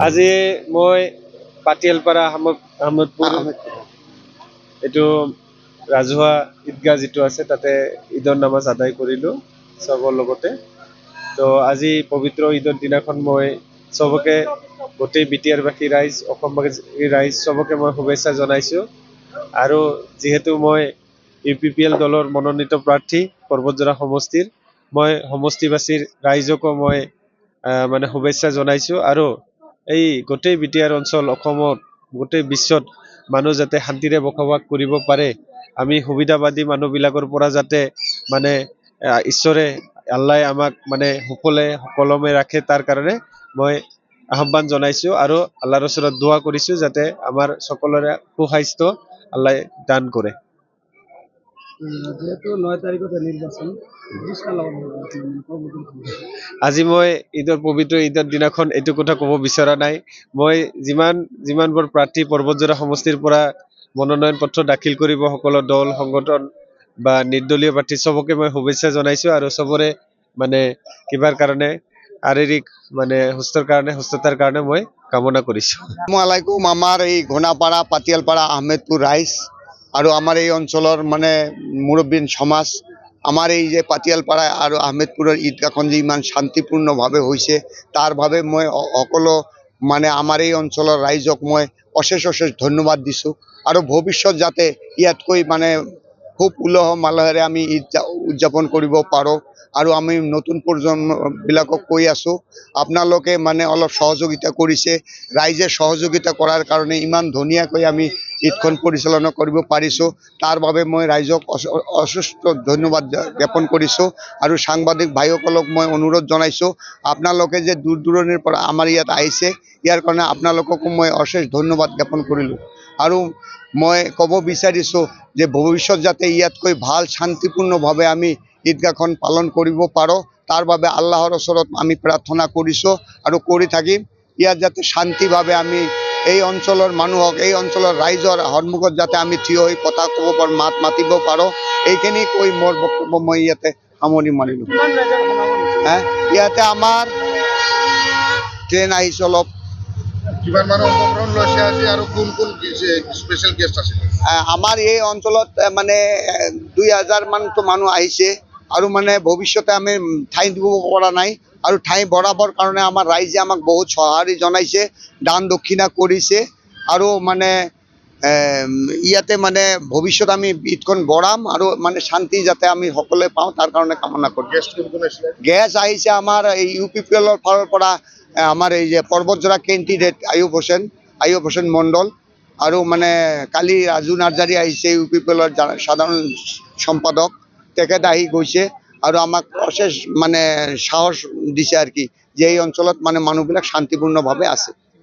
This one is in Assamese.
আজি মই পাটিয়ালপাৰা আহমেদপুৰ এইটো ৰাজহুৱা ঈদগাহ যিটো আছে তাতে ঈদৰ নামাজ আদায় কৰিলোঁ চবৰ লগতে। তো আজি পবিত্ৰ ঈদৰ দিনাখন মই চবকে গোটেই বিটিআৰবাসী ৰাইজ অসমবাসী ৰাইজ চবকে মই শুভেচ্ছা জনাইছোঁ। আৰু যিহেতু মই UPPL দলৰ মনোনীত প্ৰাৰ্থী পৰ্বতজৰা সমষ্টিৰ, মই সমষ্টিবাসীৰ ৰাইজকো মই মানে শুভেচ্ছা জনাইছোঁ। আৰু এই গোটেই বিটিআৰ অঞ্চল অসমত গোটেই বিশ্বত মানুহ যাতে শান্তিৰে বসবাস কৰিব পাৰে, আমি সুবিধাবাদী মানুহবিলাকৰ পৰা যাতে মানে ঈশ্বৰে আল্লাই আমাক মানে সকলমে ৰাখে, তাৰ কাৰণে মই আহ্বান জনাইছোঁ আৰু আল্লাহৰ ওচৰত দোৱা কৰিছোঁ যাতে আমাৰ সকলোৰে সুস্বাস্থ্য আল্লাই দান কৰে। যেহেতু 9 তাৰিখতে নিৰ্বাচন, আজি মই পবিত্ৰ ঈদৰ দিনাখন এইটো কথা ক'ব বিচৰা নাই। মই যিমানবোৰ প্ৰাৰ্থী পৰ্বতজৰা সমষ্টিৰ পৰা মনোনয়ন পত্ৰ দাখিল কৰিব সকলো দল সংগঠন বা নিৰ্দলীয় প্ৰাৰ্থী চবকে মই শুভেচ্ছা জনাইছোঁ। আৰু চবৰে মানে কিবাৰ কাৰণে শাৰীৰিক মানে সুস্থতাৰ কাৰণে মই কামনা কৰিছোঁ। আসসালামু আলাইকুম। আমার এই ঘোনাপাড়া পাতিয়ালপাড়া আহমেদপুর রাইস আর আমার এই অঞ্চলের মানে মুরব্বীন সমাজ, আমার এই যে পাতিয়ালপাড়া আর আহমেদপুরের ঈদগাহখন যে ইমান শান্তিপূৰ্ণভাৱে হৈছে তাৰ বাবে মই সকলো মানে আমাৰ এই অঞ্চলৰ ৰাইজক মই অশেষ ধন্যবাদ দিছোঁ। আৰু ভৱিষ্যত যাতে ইয়াতকৈ মানে খুব উলহ মালহেৰে আমি ঈদ উদযাপন কৰিব পাৰোঁ। আৰু আমি নতুন প্ৰজন্মবিলাকক কৈ আছোঁ, আপোনালোকে মানে অলপ সহযোগিতা কৰিছে, ৰাইজে সহযোগিতা কৰাৰ কাৰণে ইমান ধুনীয়াকৈ আমি ঈদখন পৰিচালনা কৰিব পাৰিছোঁ। তাৰ বাবে মই ৰাইজক অশেষ ধন্যবাদ জ্ঞাপন কৰিছোঁ। আৰু সাংবাদিক ভাইসকলক মই অনুৰোধ জনাইছোঁ, আপোনালোকে যে দূৰ দূৰণিৰ পৰা আমাৰ ইয়াত আহিছে, ইয়াৰ কাৰণে আপোনালোককো মই অশেষ ধন্যবাদ জ্ঞাপন কৰিলোঁ। আৰু মই ক'ব বিচাৰিছোঁ যে ভৱিষ্যত যাতে ইয়াতকৈ ভাল শান্তিপূৰ্ণভাৱে আমি ঈদগাহখন পালন কৰিব পাৰোঁ, তাৰ বাবে আল্লাহৰ ওচৰত আমি প্ৰাৰ্থনা কৰিছোঁ আৰু কৰি থাকিম। ইয়াত যাতে শান্তিভাৱে আমি এই অঞ্চলৰ মানুহক, এই অঞ্চলৰ ৰাইজৰ সন্মুখত যাতে আমি থিয় হৈ কথা ক'ব পাৰোঁ, মাত মাতিব পাৰোঁ, এইখিনি কৈ মোৰ বক্তব্য মই ইয়াতে সামৰণি মাৰিলোঁ। ইয়াতে আমাৰ ট্ৰেইন আহিছে অলপ। কিমান মানুহ অংশগ্ৰহণ লৈছে আজি আৰু কোন স্পেচিয়েল গেষ্ট আছে? আমাৰ এই অঞ্চলত মানে 2000 মানটো মানুহ আহিছে। আৰু মানে ভৱিষ্যতে আমি ঠাই দিব পৰা নাই, আৰু ঠাই বঢ়াবৰ কাৰণে আমাৰ ৰাইজে আমাক বহুত সঁহাৰি জনাইছে, দান দক্ষিণা কৰিছে। আৰু মানে ইয়াতে মানে ভৱিষ্যত আমি ঈদখন বঢ়াম আৰু মানে শান্তি যাতে আমি সকলোৱে পাওঁ তাৰ কাৰণে কামনা কৰোঁ। গেছ আহিছে আমাৰ এই UPPL ফালৰ পৰা, আমাৰ এই যে পৰ্বতজৰা কেণ্ডিডেট আয়ুব হোসেন মণ্ডল, আৰু মানে কালি ৰাজু নাৰ্জাৰী আহিছে UPPL সাধাৰণ সম্পাদক, তেখেত আহি গৈছে আৰু আমাক অশেষ মানে সাহস দিছে আৰু কি, যে এই অঞ্চলত মানে মানুহবিলাক শান্তিপূৰ্ণভাৱে আছে।